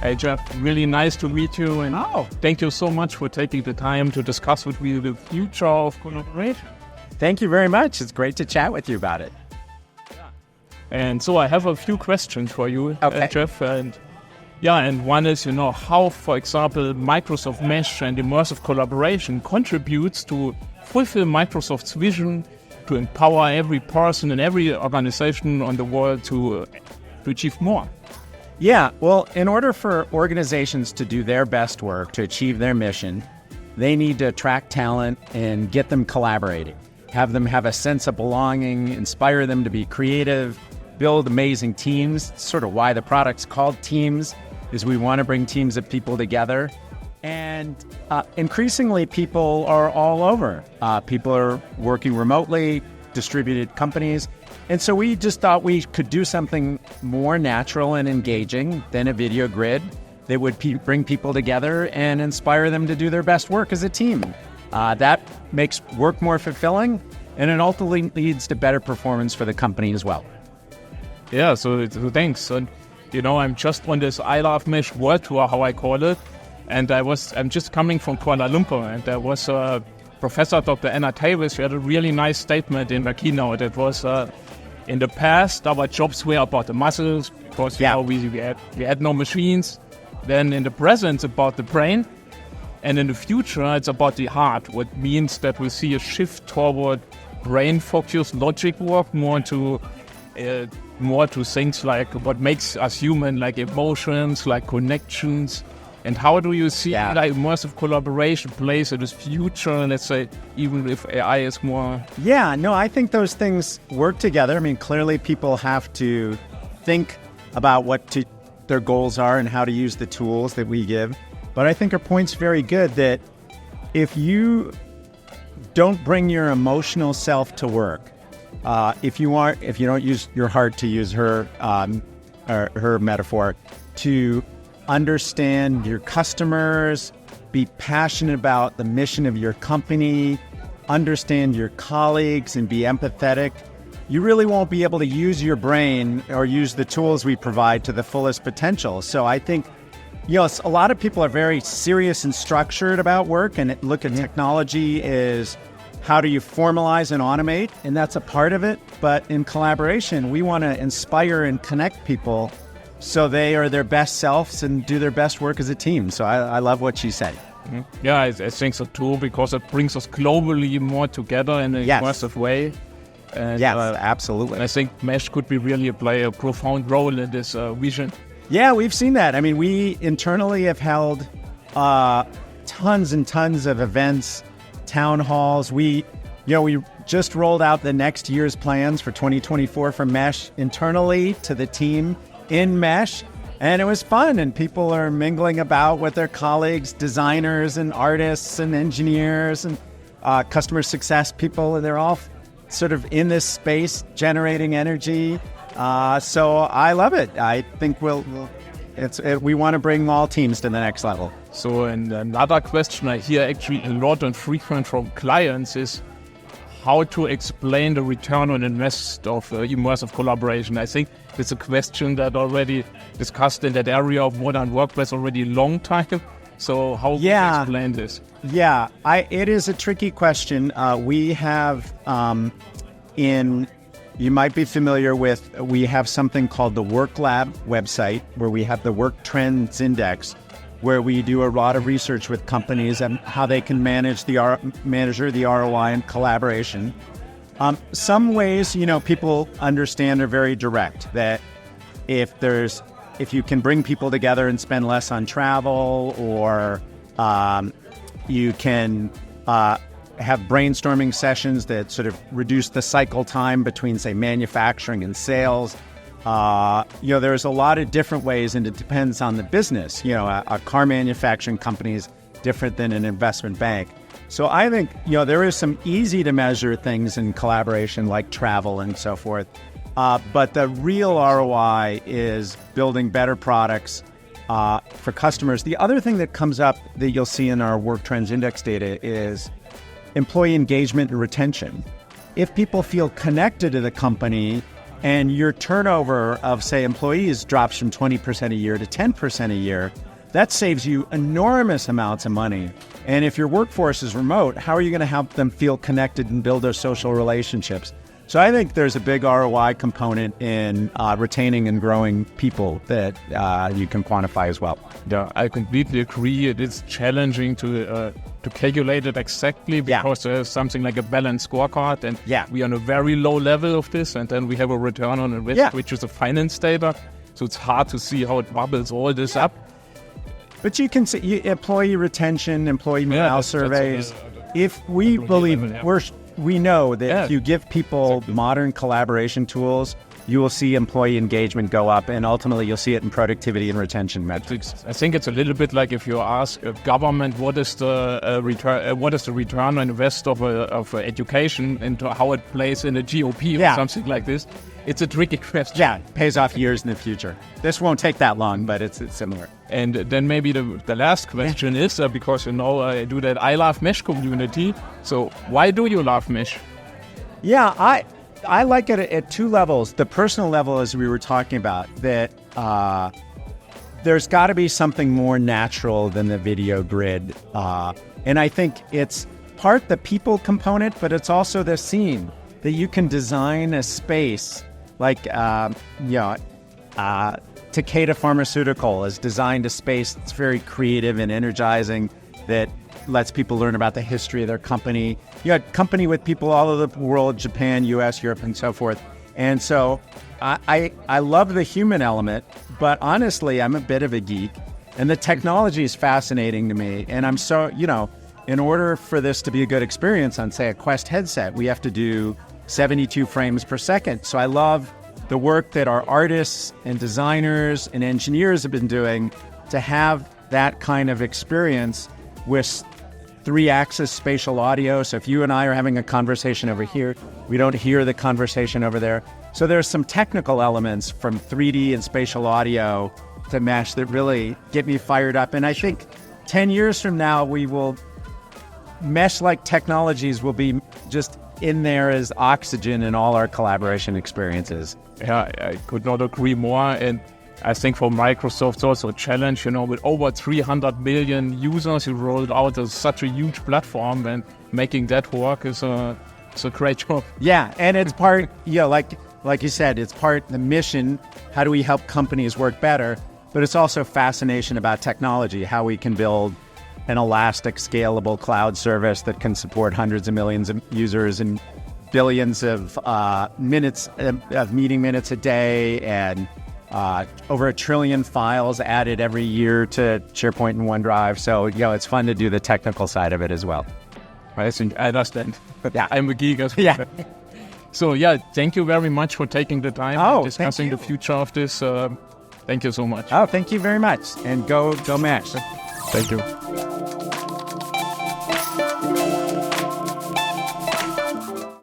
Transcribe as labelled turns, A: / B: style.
A: Hey, Jeff, really nice to meet you. And thank you so much for taking the time to discuss with me the future of collaboration.
B: Thank you very much. It's great to chat with you about it.
A: And so I have a few questions for you, Jeff. And one is, how, for example, Microsoft Mesh and immersive collaboration contributes to fulfill Microsoft's vision to empower every person and every organization on the world to achieve more.
B: Yeah, well, in order for organizations to do their best work, to achieve their mission, they need to attract talent and get them collaborating, have them have a sense of belonging, inspire them to be creative, build amazing teams. It's sort of why the product's called Teams, is we want to bring teams of people together. And increasingly, people are all over. People are working remotely, distributed companies. And so we just thought we could do something more natural and engaging than a video grid that would bring people together and inspire them to do their best work as a team. That makes work more fulfilling, and it ultimately leads to better performance for the company as well.
A: Yeah, so thanks. And, I'm just on this I Love Mesh World Tour, how I call it. And I'm just coming from Kuala Lumpur, and there was Professor Dr. Anna Tavis, who had a really nice statement in the keynote. It was, in the past, our jobs were about the muscles, because we had no machines. Then in the present, it's about the brain. And in the future, it's about the heart, what means that we see a shift toward brain-focused logic work, more to things like what makes us human, like emotions, like connections. And how do you see like immersive collaboration plays in this future, let's say, even if AI is more...
B: Yeah, no, I think those things work together. I mean, clearly people have to think about their goals are and how to use the tools that we give. But I think our point's very good that if you don't bring your emotional self to work, if you don't use your heart, to use her metaphor, to understand your customers, be passionate about the mission of your company, understand your colleagues, and be empathetic, you really won't be able to use your brain or use the tools we provide to the fullest potential. So I think, a lot of people are very serious and structured about work and look at technology as how do you formalize and automate, and that's a part of it. But in collaboration, we want to inspire and connect people so they are their best selves and do their best work as a team. So I love what she said.
A: Mm-hmm. Yeah, I think so too, because it brings us globally more together in a immersive way. And,
B: absolutely.
A: I think Mesh could be really play a profound role in this vision.
B: Yeah, we've seen that. I mean, we internally have held tons and tons of events, town halls. We just rolled out the next year's plans for 2024 for Mesh internally to the team in Mesh, and it was fun, and people are mingling about with their colleagues, designers and artists and engineers and customer success people, and they're all sort of in this space generating energy. So I love it. I think we want to bring all teams to the next level.
A: So, and another question I hear actually a lot and frequent from clients is how to explain the return on invest of immersive collaboration. I think it's a question that already discussed in that area of modern workplace already a long time. So how do you explain this?
B: Yeah, it is a tricky question. We have you might be familiar with, we have something called the Work Lab website, where we have the Work Trends Index, where we do a lot of research with companies and how they can manage the ROI and collaboration. Some ways, people understand are very direct, that if you can bring people together and spend less on travel, or you can have brainstorming sessions that sort of reduce the cycle time between, say, manufacturing and sales. There's a lot of different ways, and it depends on the business. A car manufacturing company is different than an investment bank. So I think, there is some easy to measure things in collaboration like travel and so forth. But the real ROI is building better products for customers. The other thing that comes up that you'll see in our Work Trends Index data is employee engagement and retention. If people feel connected to the company, and your turnover of, say, employees drops from 20% a year to 10% a year, that saves you enormous amounts of money. And if your workforce is remote, how are you going to help them feel connected and build those social relationships? So I think there's a big ROI component in retaining and growing people that you can quantify as well.
A: Yeah, I completely agree. It is challenging to calculate it exactly because there's something like a balanced scorecard, and we are on a very low level of this, and then we have a return on investment, which is a finance data. So it's hard to see how it bubbles all this up.
B: But you can see employee retention, employee morale surveys. If we believe we know that if you give people modern collaboration tools, you will see employee engagement go up, and ultimately you'll see it in productivity and retention metrics.
A: I think it's a little bit like if you ask a government what is the return on invest of education and how it plays in a GOP or something like this. It's a tricky question.
B: Yeah, it pays off years in the future. This won't take that long, but it's similar.
A: And then maybe the last question is, because I do that I Love Mesh community. So why do you love Mesh?
B: Yeah, I like it at two levels. The personal level, as we were talking about, that there's got to be something more natural than the video grid. And I think it's part the people component, but it's also the scene that you can design a space like, Takeda Pharmaceutical has designed a space that's very creative and energizing that lets people learn about the history of their company. You had company with people all over the world, Japan, US, Europe, and so forth. And so I love the human element, but honestly, I'm a bit of a geek. And the technology is fascinating to me. And I'm so, in order for this to be a good experience on, say, a Quest headset, we have to do 72 frames per second. So I love the work that our artists and designers and engineers have been doing to have that kind of experience with 3-axis spatial audio. So if you and I are having a conversation over here, we don't hear the conversation over there. So there's some technical elements from 3D and spatial audio to Mesh that really get me fired up. And I think 10 years from now, Mesh-like technologies will be just in there as oxygen in all our collaboration experiences.
A: Yeah, I could not agree more. And I think for Microsoft, it's also a challenge, with over 300 million users who rolled out such a huge platform, and making that work is a great job.
B: Yeah, and it's part, like you said, it's part the mission. How do we help companies work better? But it's also fascination about technology, how we can build an elastic, scalable cloud service that can support hundreds of millions of users and billions of minutes of meeting minutes a day, and over 1 trillion files added every year to SharePoint and OneDrive. So, it's fun to do the technical side of it as well.
A: I think I understand.
B: Yeah,
A: I'm a geek as well.
B: Yeah.
A: So, thank you very much for taking the time discussing the future of this. Thank you so much.
B: Oh, thank you very much. And go Mesh.
A: Thank you.